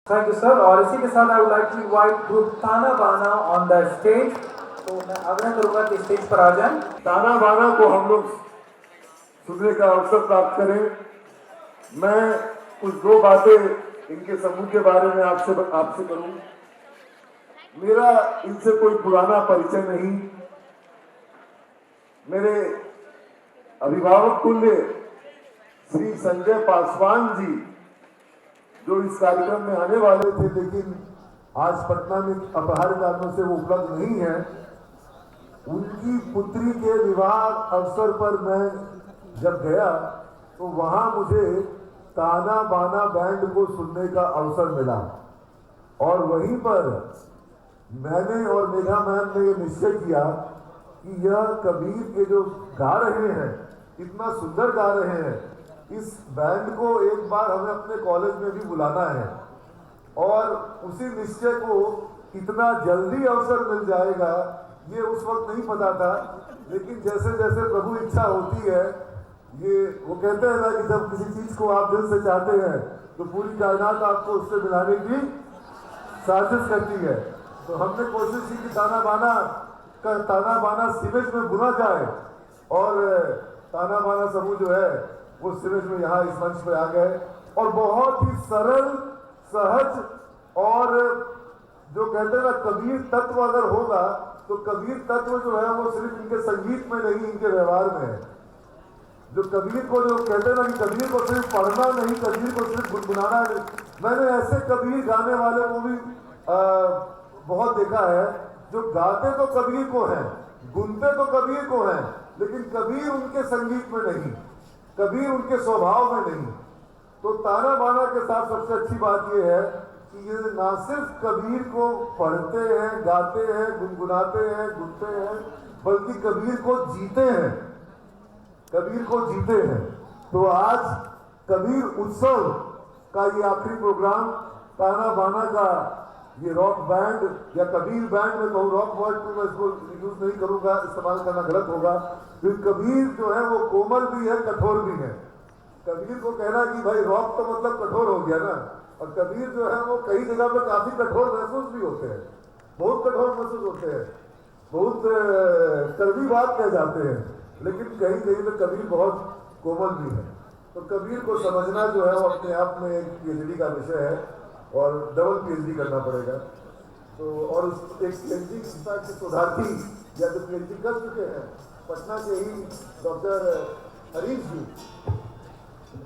Thank you sir. और इसी के साथ I would like to invite group Tana Bana on the stage. तो मैं आग्रह करूंगा कि स्टेज पर आ जाएं। ताना बाना को हम लोग सुनने का अवसर प्राप्त करें। मैं कुछ दो बातें इनके समूह के बारे में आपसे करूं। मेरा इनसे कोई पुराना परिचय नहीं। मेरे अभिभावक तुल्य श्री संजय पासवान जी जो इस कार्यक्रम में आने वाले थे, लेकिन आज पटना में अपहार कारणों से वो उपलब्ध नहीं है। उनकी पुत्री के विवाह अवसर पर मैं जब गया तो वहां मुझे ताना बाना बैंड को सुनने का अवसर मिला और वहीं पर मैंने और मेघा मैम ने ये निश्चय किया कि यह कबीर के जो गा रहे हैं, इतना सुंदर गा रहे हैं, इस बैंड को एक बार हमें अपने कॉलेज में भी बुलाना है। और उसी निश्चय को इतना जल्दी अवसर मिल जाएगा ये उस वक्त नहीं पता था, लेकिन जैसे जैसे प्रभु इच्छा होती है, ये वो कहते हैं ना कि जब किसी चीज को आप दिल से चाहते हैं तो पूरी कायनात आपको उससे मिलाने की साजिश करती है। तो हमने कोशिश की कि ताना बाना सीमेज में बुना जाए और ताना बाना समूह जो है वो सीमेज में यहाँ इस मंच पे आ गए और बहुत ही सरल सहज और जो कहते हैं ना कबीर तत्व अगर होगा तो कबीर तत्व जो है वो सिर्फ इनके संगीत में नहीं, इनके व्यवहार में है। जो कबीर को जो कहते हैं ना कि कबीर को सिर्फ पढ़ना नहीं, कबीर को सिर्फ गुनगुनाना नहीं। मैंने ऐसे कबीर गाने वाले को भी बहुत देखा है जो गाते तो कबीर को हैं, गुनते तो कबीर को हैं, लेकिन कबीर उनके संगीत में नहीं, कबीर उनके स्वभाव में नहीं। तो ताना बाना के साथ सबसे अच्छी बात यह है कि ये ना सिर्फ कबीर को पढ़ते हैं, गाते हैं, गुनगुनाते हैं, गुनते हैं, बल्कि कबीर को जीते हैं, कबीर को जीते हैं। तो आज कबीर उत्सव का ये आखिरी प्रोग्राम ताना बाना का ये रॉक बैंड या कबीर बैंड में कहूँ, रॉक वर्ड को मैं इसको यूज नहीं करूंगा, इस्तेमाल करना गलत होगा, क्योंकि कबीर जो है वो कोमल भी है, कठोर भी है। कबीर को कहना कि भाई रॉक तो मतलब कठोर हो गया ना, और कबीर जो है वो कई जगह पर काफी कठोर महसूस भी होते हैं, बहुत कठोर महसूस होते हैं, बहुत कड़वी बात कह जाते हैं, लेकिन कहीं कहीं पे कबीर बहुत कोमल भी है। तो कबीर को समझना जो है वो अपने आप में एक पीएचडी का विषय है और डबल पीएचडी करना पड़ेगा। तो और एक पीएचडी के शोधार्थी या जो पीएचडी कर चुके हैं पटना के ही डॉक्टर हरीश जी,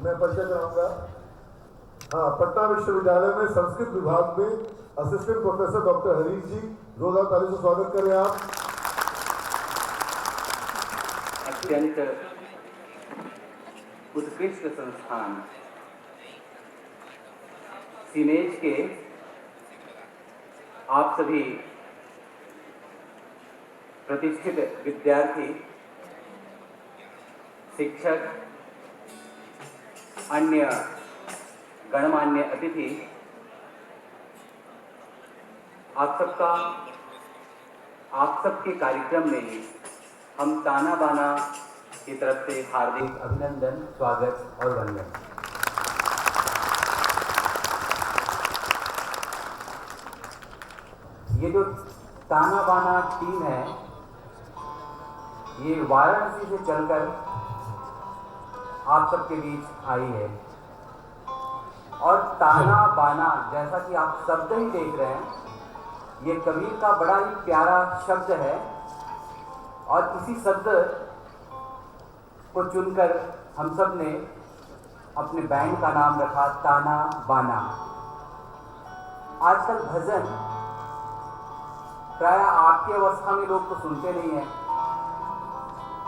मैं परिचय कराऊंगा। हाँ, पटना विश्वविद्यालय में संस्कृत विभाग में असिस्टेंट प्रोफेसर डॉक्टर हरीश जी, जोरदार ताली से स्वागत करें आप। अत्यंत उत्कृष्ट संस्थान सीमेज के आप सभी प्रतिष्ठित विद्यार्थी, शिक्षक, अन्य गणमान्य अतिथि, आप सबके कार्यक्रम में हम ताना बाना की तरफ से हार्दिक अभिनंदन, स्वागत और वंदन। ये जो ताना बाना टीम है ये वाराणसी से चलकर आप सबके बीच आई है और ताना बाना जैसा कि आप शब्द ही देख रहे हैं, ये कबीर का बड़ा ही प्यारा शब्द है और इसी शब्द को चुनकर हम सब ने अपने बैंड का नाम रखा ताना बाना। आजकल भजन प्राय आपकी अवस्था में लोग तो सुनते नहीं हैं,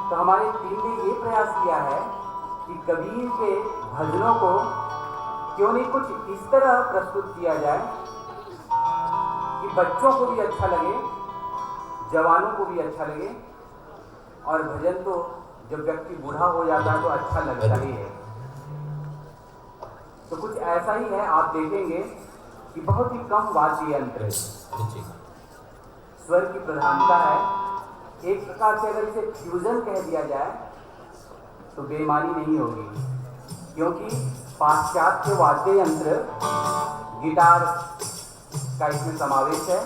तो हमारी टीम ने ये प्रयास किया है कि कबीर के भजनों को क्यों नहीं कुछ इस तरह प्रस्तुत किया जाए कि बच्चों को भी अच्छा लगे, जवानों को भी अच्छा लगे, और भजन तो जब व्यक्ति बूढ़ा हो जाता है तो अच्छा लगता ही है। तो कुछ ऐसा ही है, आप देखेंगे कि बहुत ही कम वाद्य यंत्र है, स्वर की प्रधानता है। एक प्रकार से अगर इसे फ्यूजन कह दिया जाए तो बेईमानी नहीं होगी, क्योंकि पाश्चात्य वाद्य यंत्र गिटार का इसमें समावेश है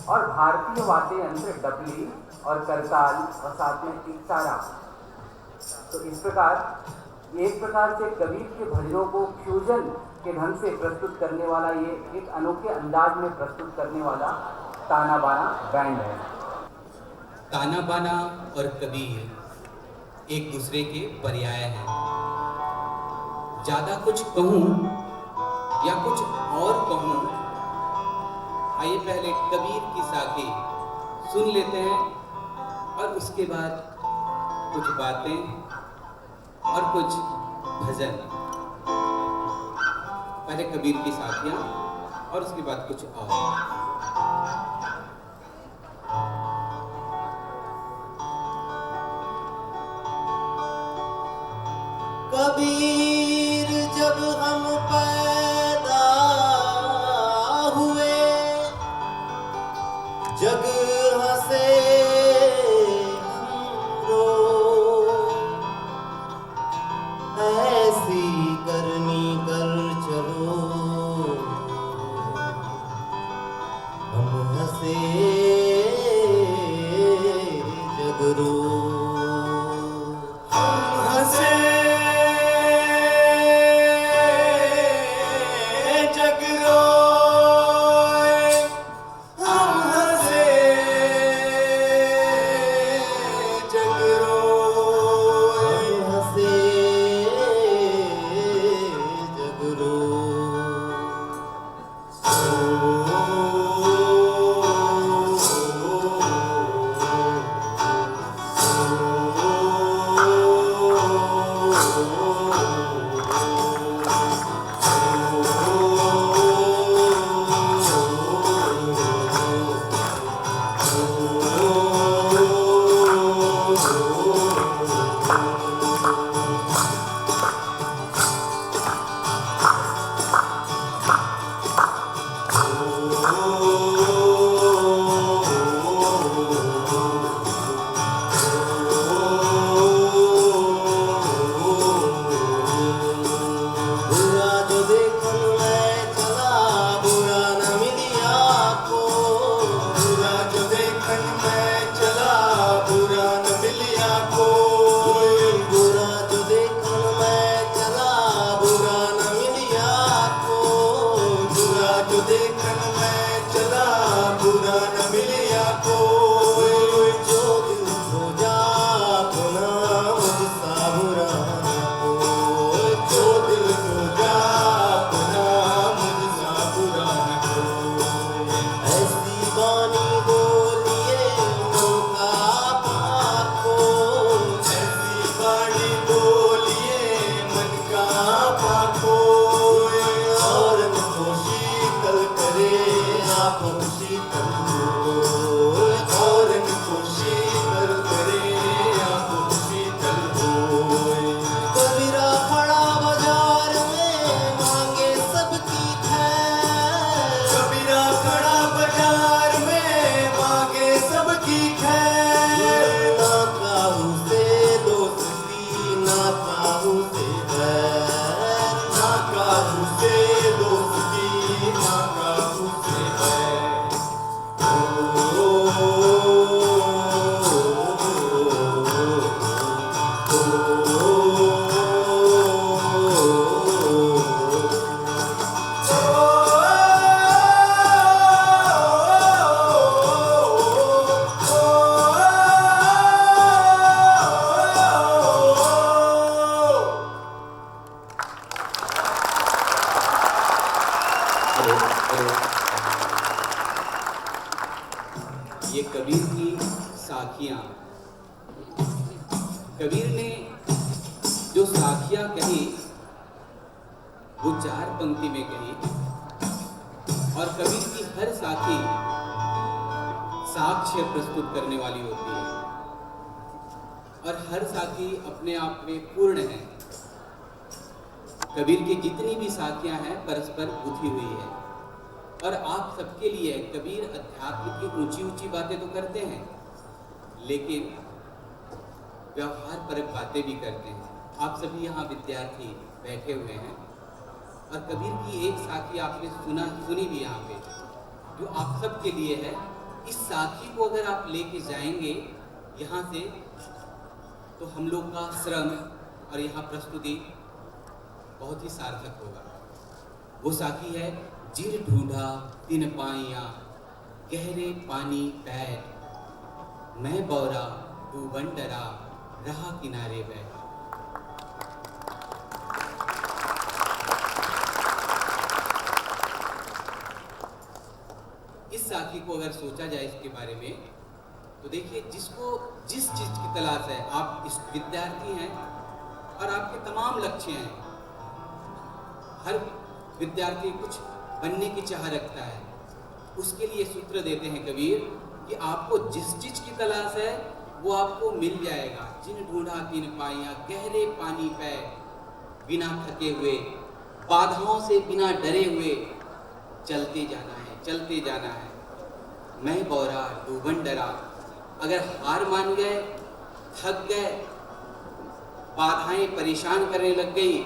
और भारतीय वाद्य यंत्र डबली और करताल और साथ में टिकसारा। तो इस प्रकार एक प्रकार से कबीर के भजनों को फ्यूजन के ढंग से प्रस्तुत करने वाला, ये एक अनोखे अंदाज में प्रस्तुत करने वाला ताना बाना बैंड है। ताना बाना और कबीर एक दूसरे के पर्याय हैं। ज्यादा कुछ कहूं या कुछ और कहूं, आइए पहले कबीर की साखी सुन लेते हैं और उसके बाद कुछ बातें और कुछ भजन। पहले कबीर की साखियां और उसके बाद कुछ और। कबीर जब हम पैदा हुए, जग हंसे हम रोए, ऐसी करनी कर चलो हम हंसे जग रोए। हम हंसे जग रोए, हम हंसे जग रोए, हम हंसे जग रोए। बुरा जो देखन मैं चला, बुरा न मिलिया को। बुरा जो देखन मैं चला, बुरा न मिलिया को। बुरा जो देखन मैं चला, बुरा न मिलिया को। बुरा जो देखन मैं चला, बुरा न मिलिया को। जो दिल खो जा अपना मुझसा बुरा न को। जो दिल खो जा अपना मुझसा बुरा न को। ऐसी बानी बोलिए मन का पाको। ऐसी बानी बोलिए मन का पाको। और को शीतल करे आप शीतल हो। और को शीतल करे आप शीतल हो। कबीरा खड़ा बाजार में मांगे सबकी खैर। कबीरा खड़ा बाजार में मांगे सबकी खैर। ना काहू से दोस्ती, ना काहू से बैर। ना काहू से दोस्ती, ना काहू से बैर। ये कबीर की साखियां। कबीर ने जो साखियां कही वो 4 पंक्ति में कही और कबीर की हर साखी साक्ष्य प्रस्तुत करने वाली होती है और हर साखी अपने आप में पूर्ण है। कबीर की जितनी भी साखियां हैं परस्पर गुथी हुई है और आप सबके लिए कबीर अध्यात्म की ऊंची ऊंची बातें तो करते हैं लेकिन व्यवहार परक बातें भी करते हैं। आप सभी यहाँ विद्यार्थी बैठे हुए हैं और कबीर की एक साखी आपने सुनी भी यहाँ पे, जो आप सब के लिए है। इस साखी को अगर आप लेके जाएंगे यहाँ से, तो हम लोग का श्रम और यहाँ प्रस्तुति बहुत ही सार्थक होगा। वो साखी है, जिर ढूंढा तिन पाइया गहरे पानी पैर, मैं बौरा डूबन डरा रहा किनारे बैठ। इस साखी को अगर सोचा जाए इसके बारे में, तो देखिए, जिसको जिस चीज की तलाश है, आप इस विद्यार्थी हैं और आपके तमाम लक्ष्य हैं। हर विद्यार्थी कुछ बनने की चाह रखता है। उसके लिए सूत्र देते हैं कबीर कि आपको जिस चीज की तलाश है वो आपको मिल जाएगा। जिन ढूंढा तिन पाइया गहरे पानी पे, बिना थके हुए, बाधाओं से बिना डरे हुए चलते जाना है, चलते जाना है। मैं बौरा डूबन डरा, अगर हार मान गए, थक गए, बाधाएं परेशान करने लग गई,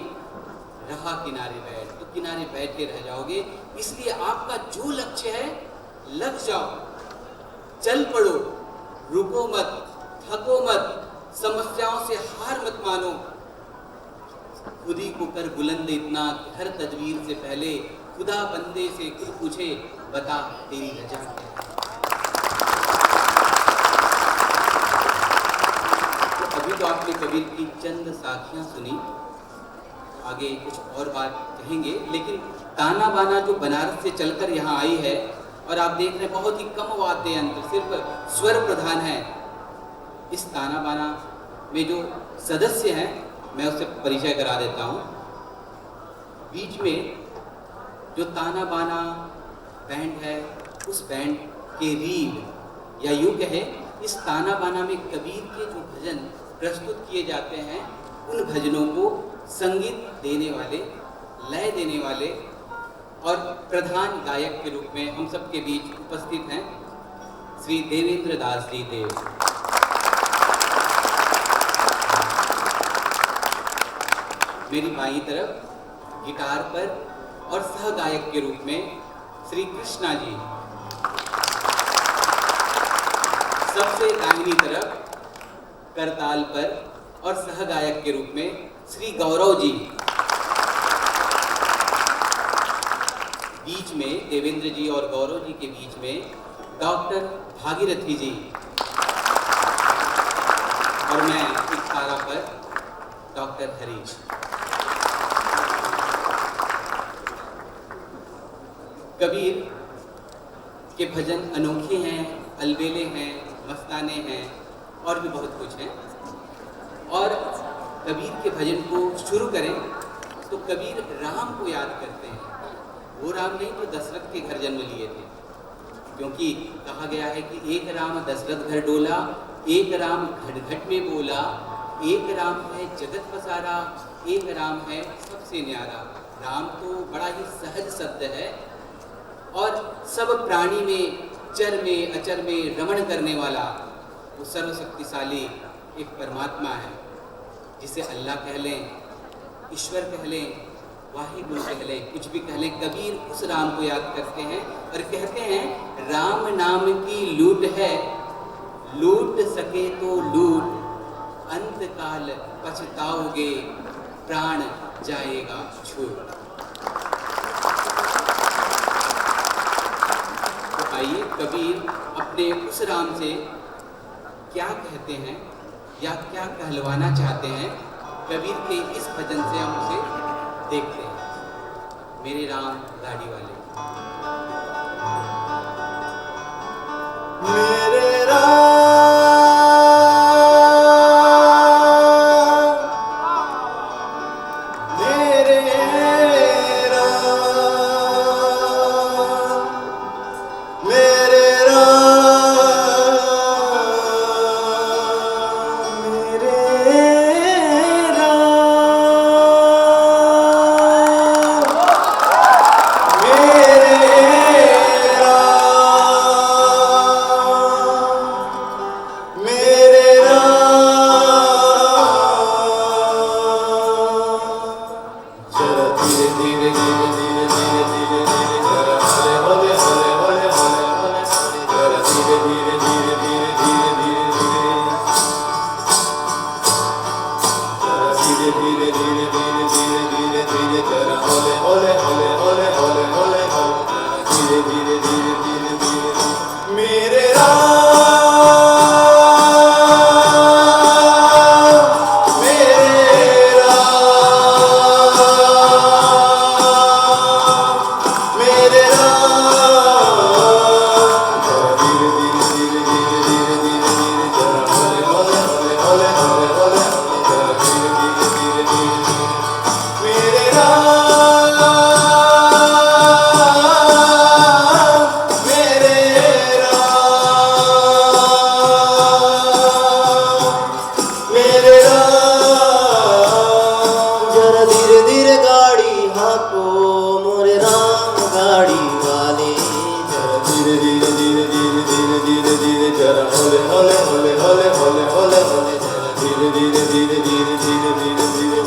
रहा किनारे बैठ, तो किनारे बैठे रह जाओगे। इसलिए आपका जो लक्ष्य है, लग जाओ, चल पड़ो, रुको मत, थको मत, समस्याओं से हार मत मानो। खुद ही को कर बुलंद इतना कि हर तदबीर से पहले खुदा बंदे से खुद पूछे, बता तेरी रजा क्या है। तो अभी तो आपने कबीर की चंद साखियां सुनी, आगे कुछ और बात कहेंगे, लेकिन ताना बाना जो बनारस से चलकर यहाँ आई है, और आप देख रहे हैं बहुत ही कम वाद्य यंत्र, सिर्फ स्वर प्रधान है। इस ताना बाना में जो सदस्य हैं, मैं उससे परिचय करा देता हूँ। बीच में जो ताना बाना बैंड है, उस बैंड के रीढ़, या यूँ कहे, इस ताना बाना में कबीर के जो भजन प्रस्तुत किए जाते हैं, उन भजनों को संगीत देने वाले, लय देने वाले और प्रधान गायक के रूप में हम सबके बीच उपस्थित हैं श्री देवेंद्र दास जी देव। मेरी बाईं तरफ गिटार पर और सह गायक के रूप में श्री कृष्णा जी। सबसे दाहिनी तरफ करताल पर और सह गायक के रूप में श्री गौरव जी। बीच में देवेंद्र जी और गौरव जी के बीच में डॉक्टर भागीरथी जी, और मैं इस तारा पर डॉक्टर हरीश। कबीर के भजन अनोखे हैं, अलबेले हैं, मस्ताने हैं और भी बहुत कुछ हैं। और कबीर के भजन को शुरू करें तो कबीर राम को याद करते हैं। वो राम नहीं जो दशरथ के घर जन्म लिए थे, क्योंकि कहा गया है कि एक राम दशरथ घर डोला, एक राम घट घट में बोला, एक राम है जगत पसारा, एक राम है सबसे न्यारा। राम तो बड़ा ही सहज शब्द है और सब प्राणी में, चर में अचर में रमण करने वाला वो सर्वशक्तिशाली एक परमात्मा है, जिसे अल्लाह कह लें, ईश्वर कह लें, वाहिगुरु कह लें, कुछ भी कह लें। कबीर उस राम को याद करते हैं और कहते हैं, राम नाम की लूट है, लूट सके तो लूट, अंत काल पछताओगे, प्राण जाएगा छूट। तो आइए कबीर अपने उस राम से क्या कहते हैं या क्या कहलवाना चाहते हैं, कबीर के इस भजन से हम उसे देखते हैं। मेरे राम गाड़ी वाले। मेरे राम, मेरे राम, मेरे राम, मेरे राम, धीरे धीरे धीरे धीरे धीरे धीरे जरा होले होले होले होले होले होले जरा धीरे धीरे धीरे धीरे धीरे धीरे धीरे जरा धीरे धीरे धीरे धीरे धीरे धीरे धीरे जरा होले होले होले होले होले होले धीरे धीरे धीरे धीरे धीरे मेरे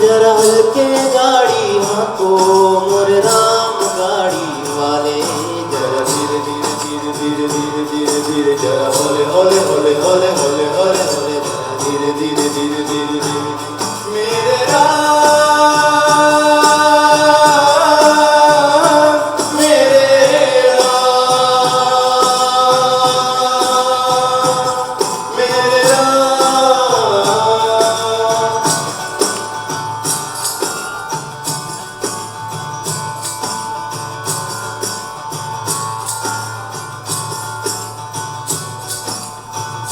जरा हल्के गाड़ी हाको मोरे राम गाड़ी वाले जरा धीरे धीरे धीरे धीरे धीरे धीरे धीरे जरा होले होले होले होले होले होले होले धीरे धीरे धीरे धीरे धीरे मेरे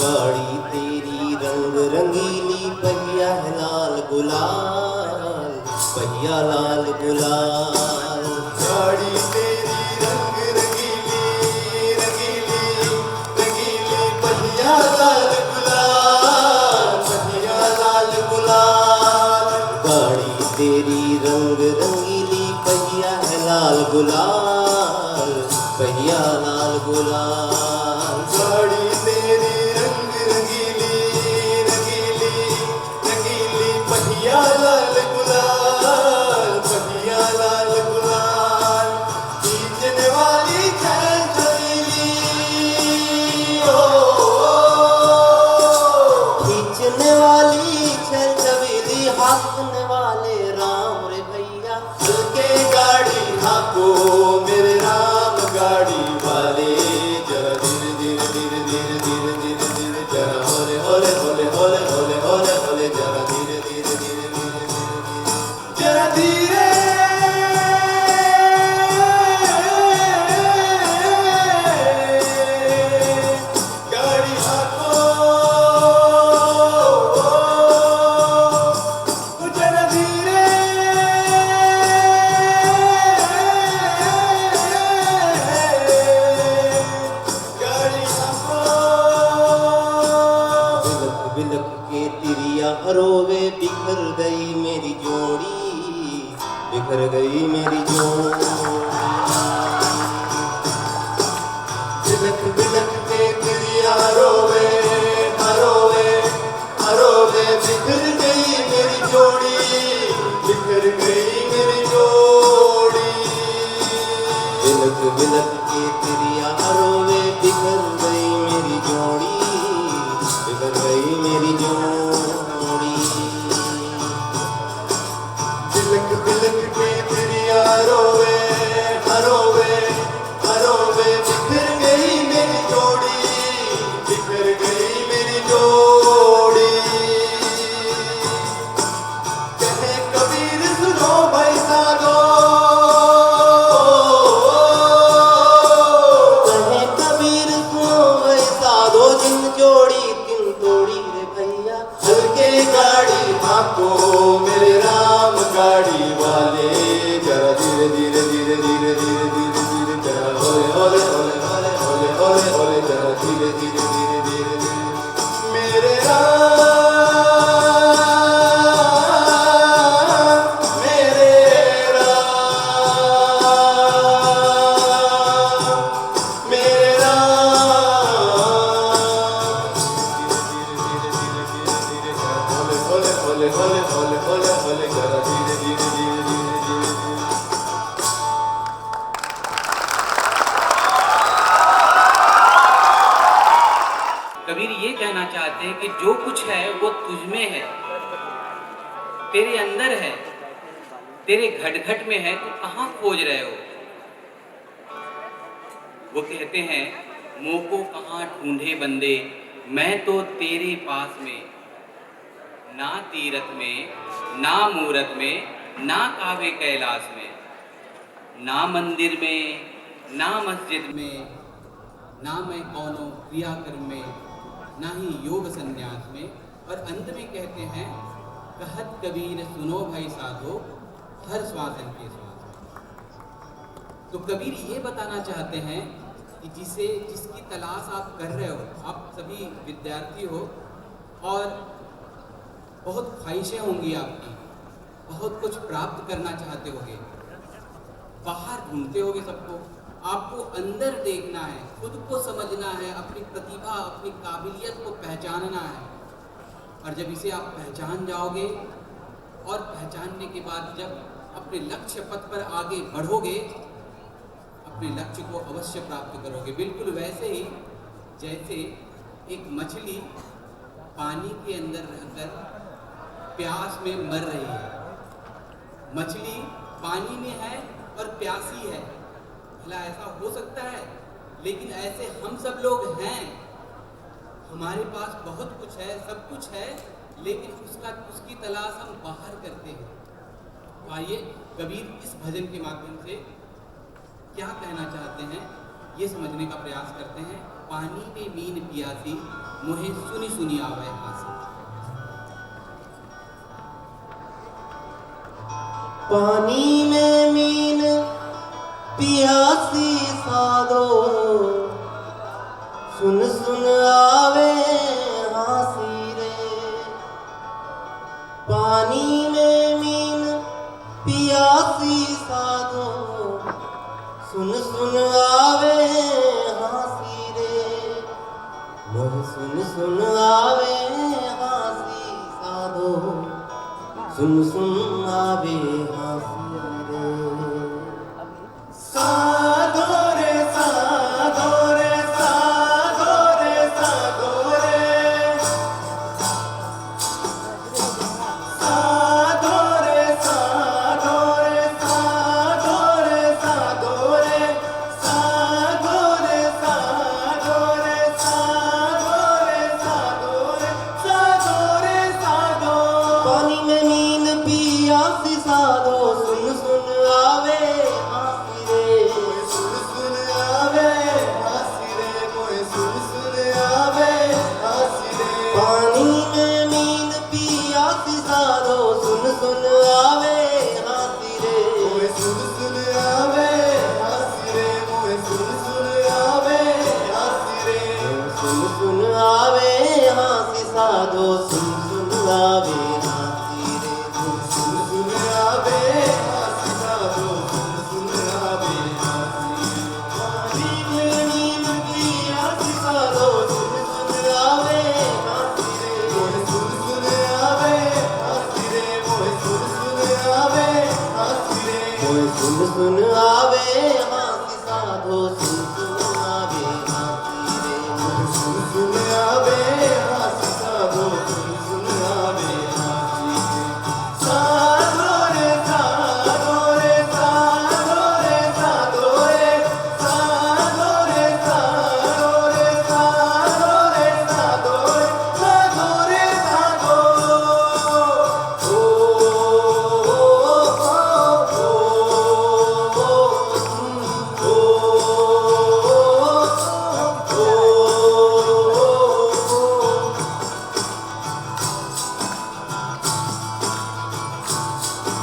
गाड़ी तेरी रंग रंगीली पहिया है लाल गुलाल पहिया लाल गुलाल गाड़ी तेरी रंग रंगीली रंगीली रंगीली पहिया लाल गुलाल पहिया लाल गुलाल गाड़ी तेरी रंग रंगीली पहिया है लाल गुलाल पहिया लाल गुलाल गाड़ी तेरी रंग रंगीली रंगीली रंगीली पहिया लाल गुलाल पहिया लाल गुलाल खींचने वाली छल छबीली ओ खींचने वाली छल छबीली हाँकने वाले राम रे भैया हल्के गाड़ी हाँको मेरे राम गाड़ी वाले जरा धीरे धीरे धीरे धीरे धीरे धीरे धीरे जरा होले होले होले होले होले होले होले जरा धीरे धीरे धीरे धीरे धीरे जरा धीरे गाड़ी हाको जरा धीरे गाड़ी हाको बिलख बिलख के तिरिया हरोवे बिखर गई मेरी जोड़ी बिखर गई मेरी जोड़ी बिलख बिलख के तिरिया हरोवे हरोवे हरोवे बिखर गई मेरी जोड़ी बिखर गई मेरी जोड़ी बिलख बिलख के तिरिया हरोवे बिखर गई मेरी जोड़ी बिखर गई मेरी जोड़ी बिलख बिलख के तिरिया रोवे हरोवे हरोवे बिखर गई मेरी जोड़ी बिखर गई मेरी जोड़ी कहे कबीर सुनो भाई साधो कहे कबीर सुनो तेरे अंदर है, तेरे घट घट में है, तो कहाँ खोज रहे हो? वो कहते हैं मोह को कहाँ ढूंढे बंदे, मैं तो तेरे पास में, ना तीरथ में, ना मूरत में, ना कावे कैलाश में, ना मंदिर में, ना मस्जिद में, ना मैं कौनो क्रियाकर्म में, ना ही योग संन्यास में। और अंत में कहते हैं कहत कबीर सुनो भाई साधो, हर श्वासन के श्वास में। तो कबीर ये बताना चाहते हैं कि जिसकी तलाश आप कर रहे हो, आप सभी विद्यार्थी हो और बहुत ख्वाहिशें होंगी आपकी, बहुत कुछ प्राप्त करना चाहते होगे, बाहर ढूंढते होगे सबको, आपको अंदर देखना है, खुद को समझना है, अपनी प्रतिभा, अपनी काबिलियत को पहचानना है। और जब इसे आप पहचान जाओगे और पहचानने के बाद जब अपने लक्ष्य पथ पर आगे बढ़ोगे, अपने लक्ष्य को अवश्य प्राप्त करोगे। बिल्कुल वैसे ही जैसे एक मछली पानी के अंदर रहकर प्यास में मर रही है। मछली पानी में है और प्यासी है, भला ऐसा हो सकता है? लेकिन ऐसे हम सब लोग हैं, हमारे पास बहुत कुछ है, सब कुछ है, लेकिन उसकी तलाश हम बाहर करते हैं। तो आइए कबीर इस भजन के माध्यम से क्या कहना चाहते हैं ये समझने का प्रयास करते हैं। पानी में मीन पियासी, मुहे सुनी सुनी आवे हासी। पानी में मीन पियासी साधो, सुन सुन आवे हासी रे। पानी में मीन पियासी साधो, सुन सुन आवे हासी रे। मोह सुन सुन आवे हासी साधो, सुन सुन आवे हासी रे। साधो रे साधो रे साधो रे साधो रे। साधो रे साधो रे साधो रे साधो रे। साधो रे साधो रे साधो रे साधो रे साधो रे साधो। पानी में मीन पियासी साधो, सुन सुन आवे हासी रे। सुन सुन आवे हासी रे, मोए सुन सुन आवे हासी रे। पानी में मीन पियासी साधो, सुन सुन आवे हासी रे। मोए सुन सुन आवे हासी रे, मोए सुन सुन आवे हासी रे। सुन सुन आवे हासी साधो, सुन सुन आवे हासी रे। सुन सुन आवे हासी साधो, सुन सुन आवे हासी रे। पानी में मीन पियासी साधो, सुन सुन आवे हासी रे। मोए सुन सुन आवे हासी रे, मोए सुन सुन आवे हासी रे। मोए सुन सुन आवे हासी साधो, सुन सुन आवे हासी रे। मोए सुन सुन आवे हासी साधो, सुन सुन आवे हासी रे। साधो रे साधो रे साधो रे साधो रे। साधो रे साधो रे साधो रे साधो रे साधो रे साधो।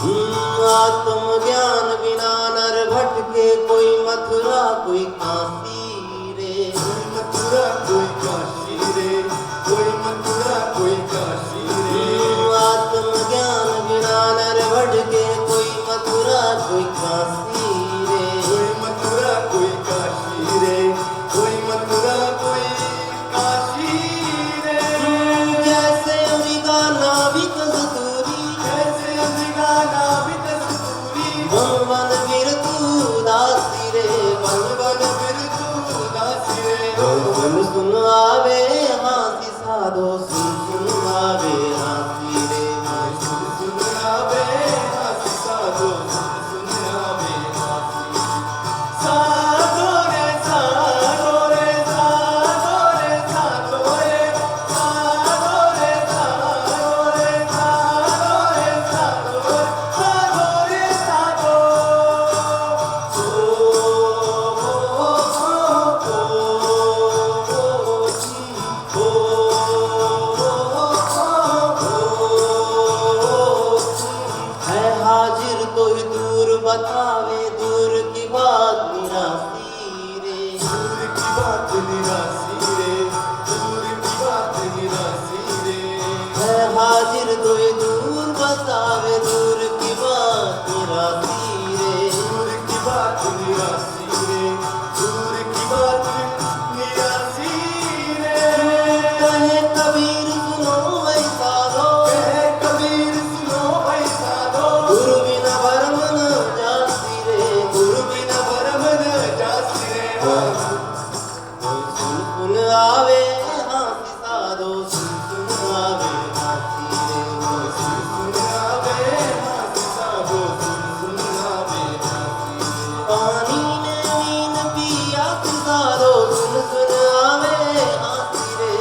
ओ आत्मज्ञान बिना नर भटके, कोई मथुरा कोई काशी रे। कोई मथुरा कोई काशी रे, कोई मथुरा कोई काशी रे। आत्मज्ञान बिना नर भटके, कोई मथुरा कोई काशी रे। कोई मथुरा कोई काशी रे, कोई मथुरा कोई काशी रे। जैसे अम्बिका नाभिक कस्तूरी, जैसे अम्बिका नाभिक कस्तूरी। वन वन फिर तू दासी रे, वन वन फिर तू दासी रे। सुन सुन आवे हासी साधो, सुन सुन आवे हासी रे। सुन सुन बतावे दूर की बात निरासी रे, दूर की बात निरासी रे, दूर की बात निरासी रे। है हाजिर कोई दूर बतावे दूर की बात निरासी रे, दूर की बात निरासी रे, दूर की बात निरासी रे। कहे कबीर सुनो ऐसा दो, कहे कबीर सुनो ऐसा दो, गुरु बिना भरम न जासी रे, गुरु बिना भरम न जासी रे। सुन सुन आवे हाथी साधो, सुन सुन आवे हाथी रे, सुन सुन आवे हाथी साधो, सुन सुन आवे हाथी रे। पानी ने नीन पिया साधो, सुन सुन आवे हाथी रे,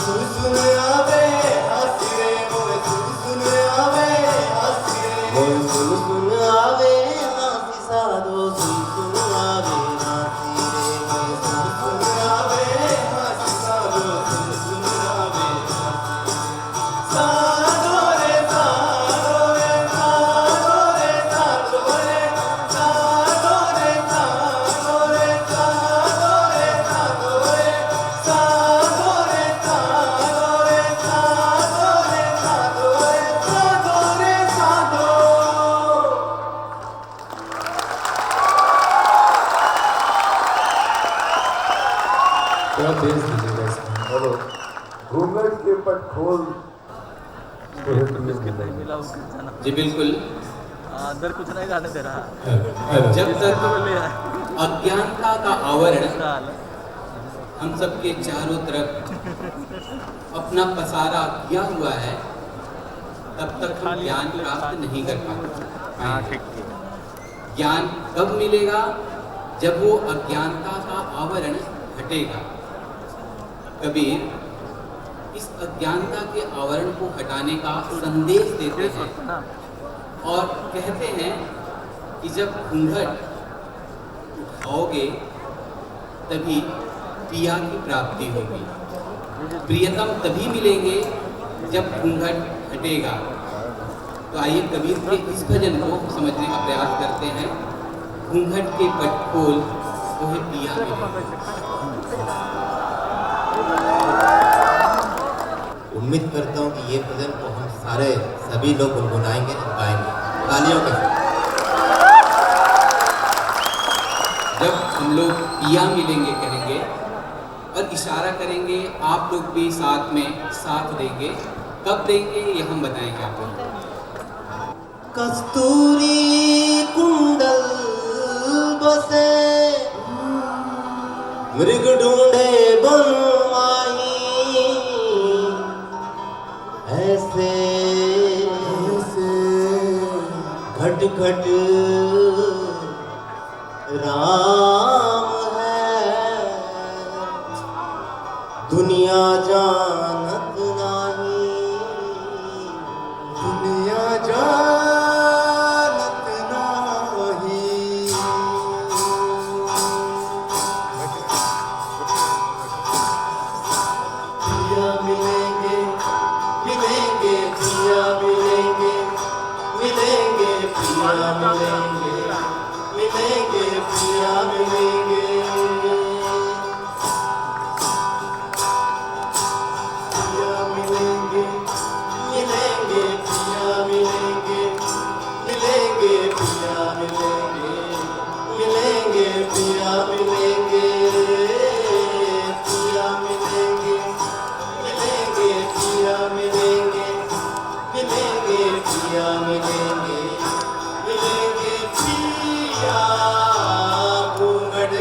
सुन सुन आवे हाथी रे, सुन सुन आवे हाथी रे, सुन सुन आवे हाथी साधो, सुन सुन आवे हाथी रे, सुन सुन आवे हाथी साधो, सुन सुन आवे हाथी रे। साधो रे साधो रे साधो रे साधो रे, साधो रे साधो रे साधो रे साधो रे, साधो रे साधो रे साधो रे साधो रे, साधो रे साधो। क्या बेस दीजिएगा इसमें। हेलो, घूंघट के पट खोल। जी बिल्कुल। अंदर कुछ नहीं गाने दे रहा। जब तक अज्ञानता का आवरण हम सबके चारों तरफ अपना पसारा किया हुआ है, तब तक हम ज्ञान प्राप्त नहीं कर पाते। ज्ञान कब मिलेगा? जब वो अज्ञानता का आवरण हटेगा। कबीर इस अज्ञानता के आवरण को हटाने का संदेश देते हैं और कहते हैं कि जब घूंघट उठाओगे तभी पिया की प्राप्ति होगी। प्रियतम तभी मिलेंगे जब घूंघट हटेगा। तो आइए कबीर के इस भजन को समझने का प्रयास करते हैं। घूंघट के पट खोल तो है पिया मिलेगा। उम्मीद करता हूँ कि ये भजन को हम सारे सभी लोग गुनगुनाएंगे, गाएंगे तालियों के साथ। जब हम लोग पिया मिलेंगे कहेंगे और इशारा करेंगे, आप लोग भी साथ में साथ देंगे। कब देंगे ये हम बताएंगे आपको। कस्तूरी कुंडल बसे मृग ढूंढे बनवाई, ऐसे घट घट राम है, दुनिया जानत नहीं, दुनिया जानत नहीं। पिया मिलेंगे मिलेंगे, पिया मिलेंगे मिलेंगे, पिया मिलेंगे मिलेंगे, पिया मिलेंगे। पिया मिलेंगे मिलेंगे, पिया मिलेंगे मिलेंगे, पिया मिलेंगे मिलेंगे, पिया मिलेंगे। पिया मिलेंगे मिलेंगे, पिया मिलेंगे मिलेंगे, पिया मिलेंगे मिलेंगे, पिया घूंघट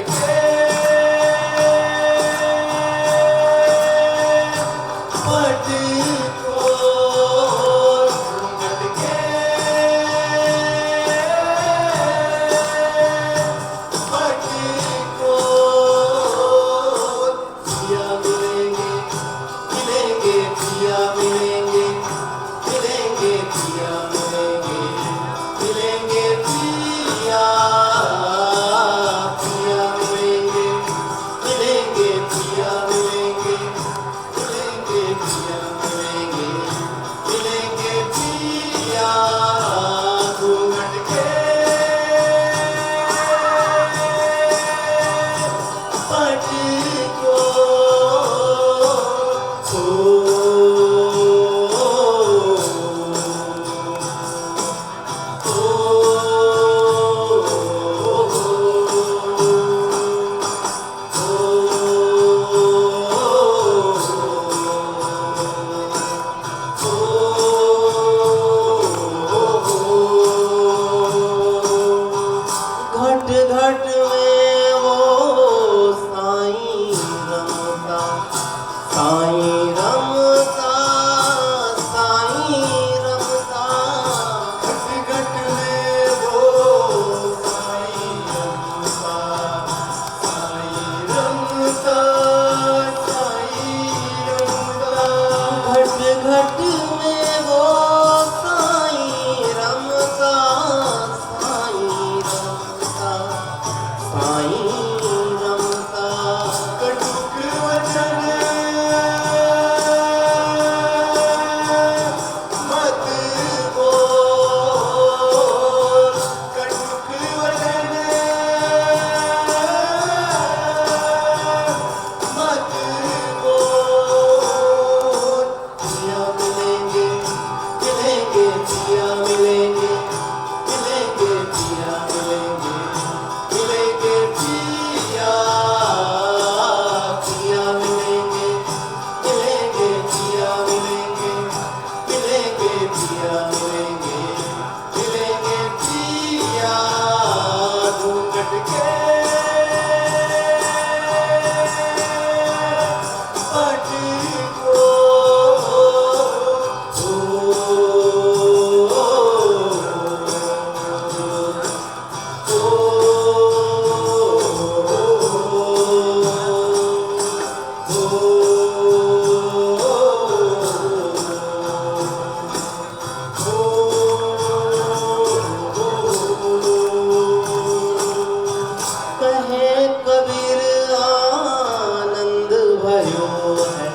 कहे कबीर आनंद भयो है,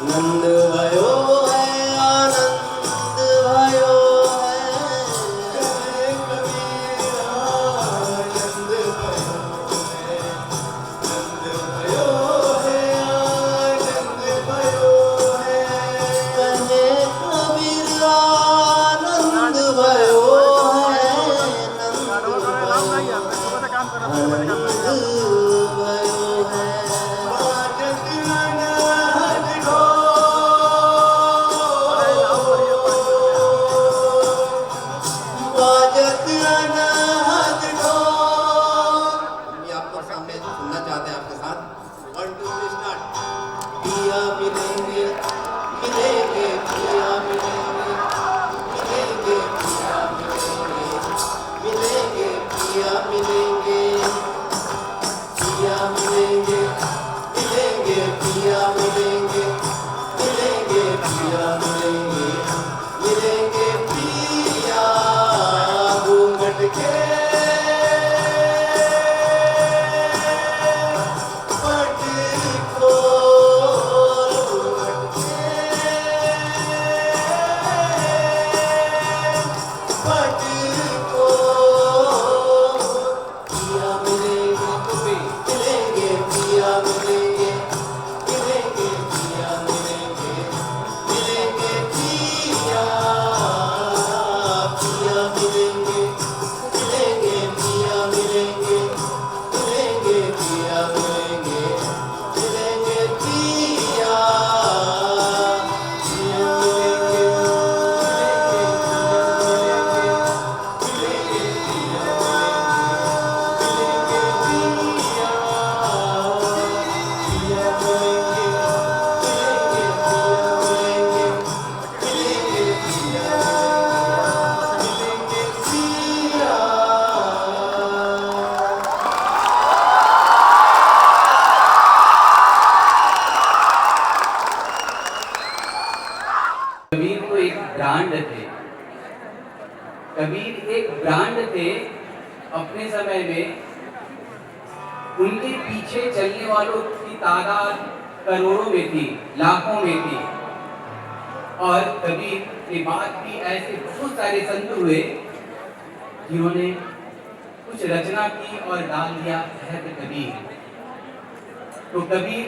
नंद भयो है, आनंद भयो है। कहे कबीर आनंद भयो है, नंद भयो है, आनंद भयो है। कहे कबीर आनंद भयो है, नंद भयो आपको सामने सुनना चाहते हैं आपके साथ। 1 2 3 स्टार्ट। पिया मिलेंगे मिलेंगे पिया मिलेंगे मिलेंगे पिया मिलेंगे मिलेंगे पिया मिलेंगे पिया मिलेंगे मिलेंगे पिया मिलेंगे मिलेंगे पिया मिलेंगे मिलेंगे पिया घूंघट के पट खोल घूंघट के पट खोल। पिया मिलेंगे मिलेंगे पिया मिलेंगे मिलेंगे पिया मिलेंगे मिलेंगे पिया पिया मिलेंगे मिलेंगे पिया मिलेंगे मिलेंगे पिया मिलेंगे मिलेंगे पिया पिया मिलेंगे मिलेंगे पिया कबीर तो एक ब्रांड थे। कबीर एक ब्रांड थे अपने समय में। उनके पीछे चलने वालों की तादाद करोड़ों में थी, लाखों में थी। और कबीर के बाद भी ऐसे बहुत सारे संत हुए जिन्होंने कुछ रचना की और डाल दिया शहद कबीर। तो कबीर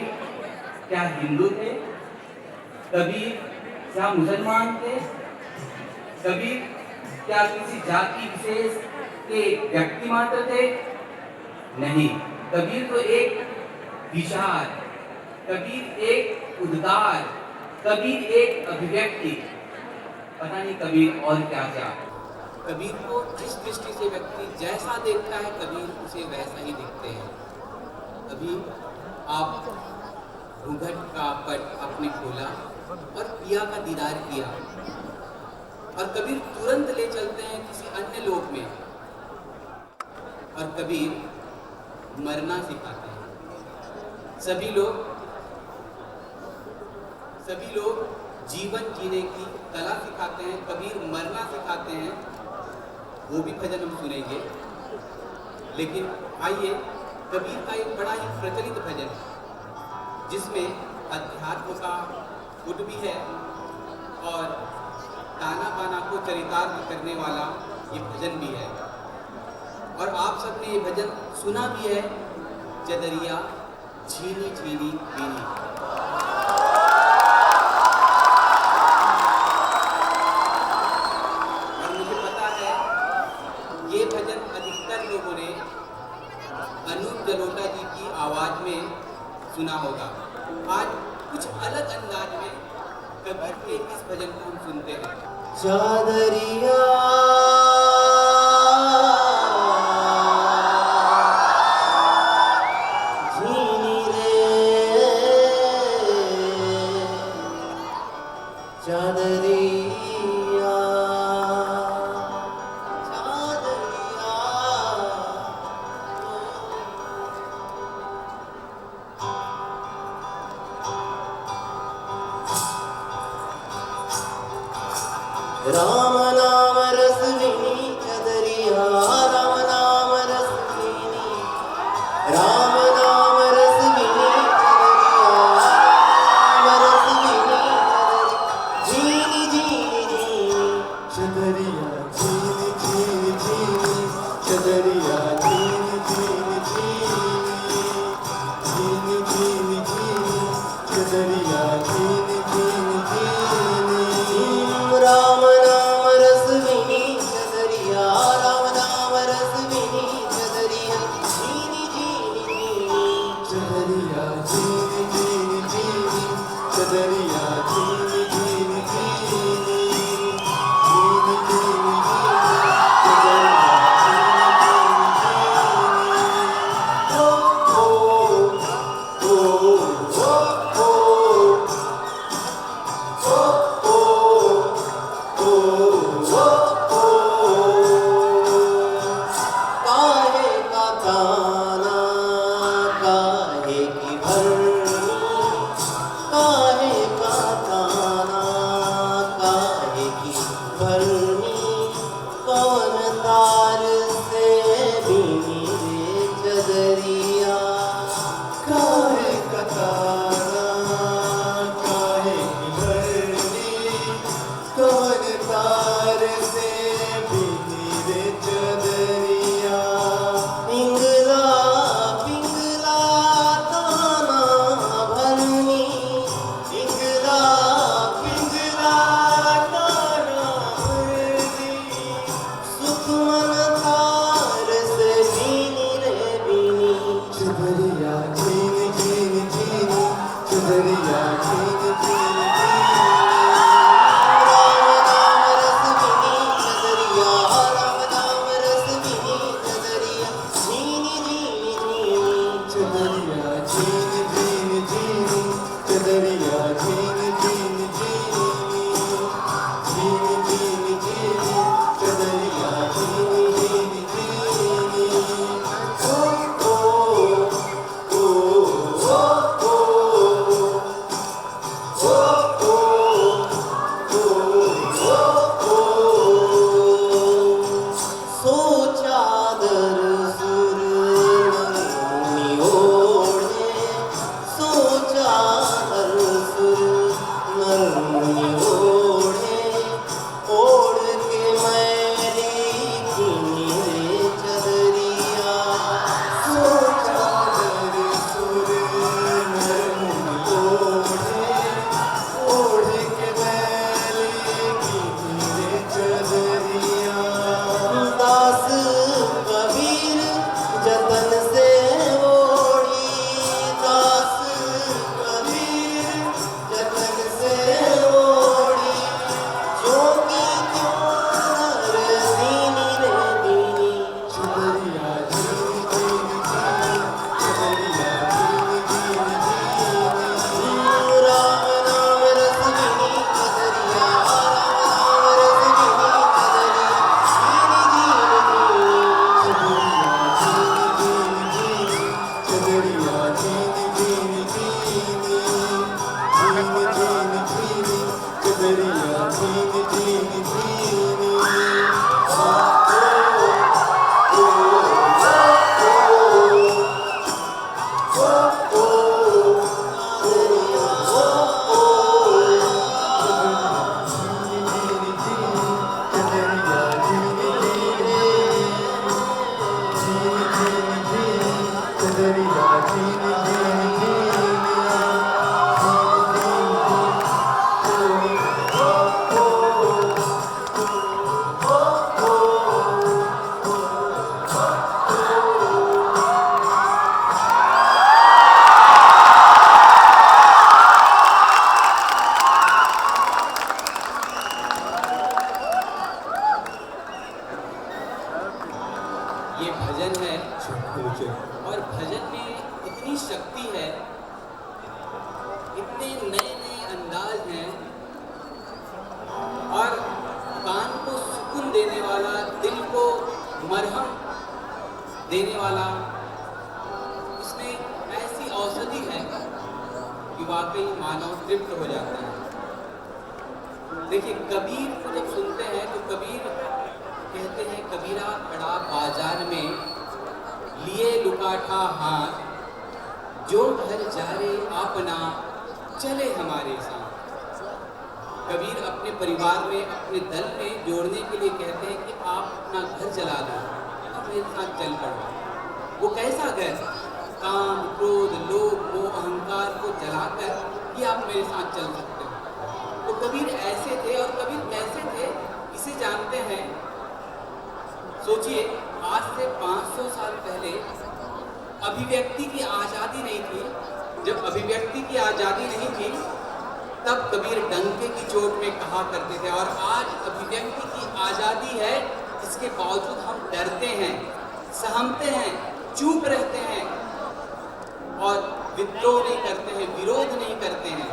क्या हिंदू थे? कबीर क्या मुसलमान थे? कबीर क्या किसी जाति विशेष के व्यक्ति मात्र थे? नहीं, कबीर तो एक विचार, कबीर एक उद्गार, कबीर एक अभिव्यक्ति। पता नहीं कबीर और क्या क्या। कबीर को जिस दृष्टि से व्यक्ति जैसा देखता है, कबीर उसे वैसा ही दिखते हैं। कभी आप घूंघट का पट आपने खोला और पिया का दीदार किया, और कबीर तुरंत ले चलते हैं किसी अन्य लोक में। और कबीर मरना सिखाते हैं। सभी लोग जीवन जीने की कला सिखाते हैं, कबीर मरना सिखाते हैं। वो भी भजन हम सुनेंगे। लेकिन आइए, कबीर का एक बड़ा ही प्रचलित भजन है जिसमें अध्यात्म का गुट भी है और ताना बाना को चरितार्थ करने वाला ये भजन भी है। और आप सबने ये भजन सुना भी है, चदरिया झीनी झीनी बीनी। और मुझे पता है ये भजन अधिकतर लोगों ने अनूप जलोटा जी की आवाज में सुना होगा। आज कुछ अलग अंदाज में कबीर के इस भजन को हम सुनते हैं। चादरिया झीनी रे, चादरिया चादरिया राम नाम रसविनी चदरिया राम नाम रसविनी राम नाम रसविनी चदरिया झीनी झीनी झीनी चदरिया झीनी झीनी झीनी झीनी झीनी चदरिया झीनी झीनी झीनी राम नाम रसविनी चदरिया राम नाम रसविनी चदरिया झीनी झीनी झीनी चदरिया झीनी झीनी झीनी चदरिया झीनी झीनी झीनी ये भजन है और भजन में इतनी शक्ति है, इतने नए नए अंदाज हैं और कान को सुकून देने वाला, दिल को मरहम देने वाला, इसमें ऐसी औषधि है कि वाकई मानव तृप्त हो जाता है। देखिए, कबीर को जब सुनते हैं तो कबीर कहते हैं, कबीरा खड़ा बाजार में लिए लुकाठा हाथ, जो घर जा रे अपना चले हमारे साथ। कबीर अपने परिवार में, अपने दल में जोड़ने के लिए कहते हैं कि आप अपना घर जला दो और मेरे साथ चल पड़ो। वो कैसा घर? काम, क्रोध, लोभ, मोह, अहंकार को जलाकर कि आप मेरे साथ चल सकते हो। तो कबीर ऐसे थे। और कबीर कैसे थे इसे जानते हैं। सोचिए, आज से 500 साल पहले अभिव्यक्ति की आज़ादी नहीं थी। जब अभिव्यक्ति की आज़ादी नहीं थी तब कबीर डंके की चोट में कहा करते थे। और आज अभिव्यक्ति की आज़ादी है, इसके बावजूद हम डरते हैं, सहमते हैं, चुप रहते हैं और विद्रोह नहीं करते हैं, विरोध नहीं करते हैं।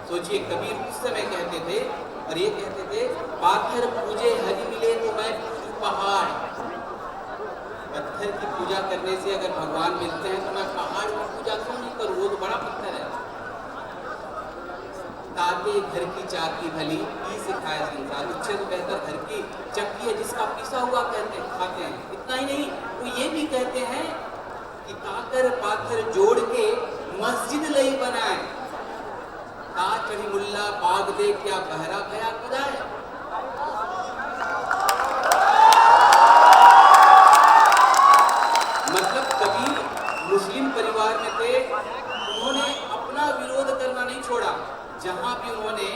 सोचिए, कबीर उस समय कहते थे और ये कहते थे, पाथर पूजे हरि मिले तो मैं पूजू पहाड़। पत्थर की पूजा करने से अगर भगवान मिलते हैं तो मैं पहाड़ की पूजा क्यों नहीं करूँ? वो तो बड़ा पत्थर है। ताते घर की चाकी भली पी सिखाए संसार। उससे तो बेहतर घर की चक्की है जिसका पिसा हुआ खाते हैं। इतना ही नहीं, वो ये भी कहते हैं कि काकर पाथर जोड़ के मस्जिद लई बनाए, ता चढ़ी मुल्ला बाग दे क्या बहरा भया खुदाए। मतलब कबीर मुस्लिम परिवार में थे। उन्होंने अपना विरोध करना नहीं छोड़ा। जहां भी उन्होंने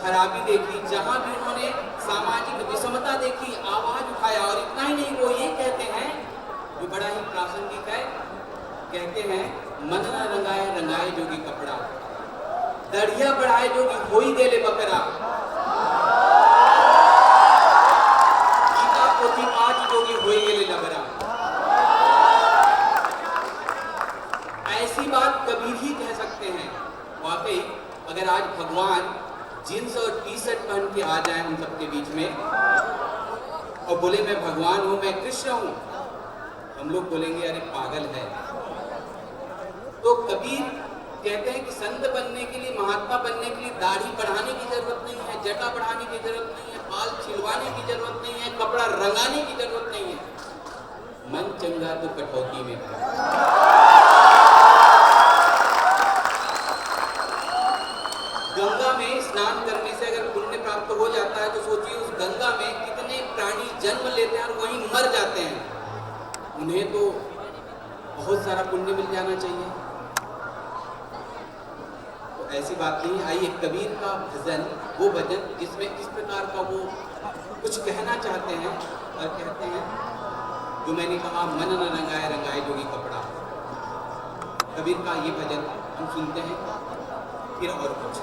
खराबी देखी, जहां भी उन्होंने सामाजिक विषमता देखी, आवाज उठाया। और इतना ही नहीं, वो ये कहते हैं, जो बड़ा ही प्रासंगिक है, कहते हैं, मन न रंगाए रंगाए जोगी कपड़ा, दढ़िया बढ़ाए जोगी होई गेले बकरा, गीता पोथी पाठ जोगी होई गेले लबरा। ऐसी बात कबीर ही कह सकते हैं। वाकई अगर आज भगवान जींस और टी शर्ट पहन के आ जाए हम सबके बीच में और बोले मैं भगवान हूं, मैं कृष्ण हूं, हम लोग बोलेंगे अरे पागल है। तो कबीर कहते हैं कि संत बनने के लिए, महात्मा बनने के लिए दाढ़ी बढ़ाने की जरूरत नहीं है, जटा बढ़ाने की जरूरत नहीं है, बाल छिलवाने की जरूरत नहीं है, कपड़ा रंगाने की जरूरत नहीं है। मन चंगा तो कटौती में है। गंगा में स्नान करने से अगर पुण्य प्राप्त हो जाता है तो सोचिए उस गंगा में कितने प्राणी जन्म लेते हैं और वहीं मर जाते हैं। उन्हें तो बहुत सारा पुण्य मिल जाना चाहिए। तो ऐसी बात नहीं। आइए, कबीर का भजन, वो भजन जिसमें इस प्रकार का वो कुछ कहना चाहते हैं और कहते हैं, जो मैंने कहा, मन न रंगाए रंगाए जोगी कपड़ा। कबीर का ये भजन हम सुनते हैं, फिर और कुछ।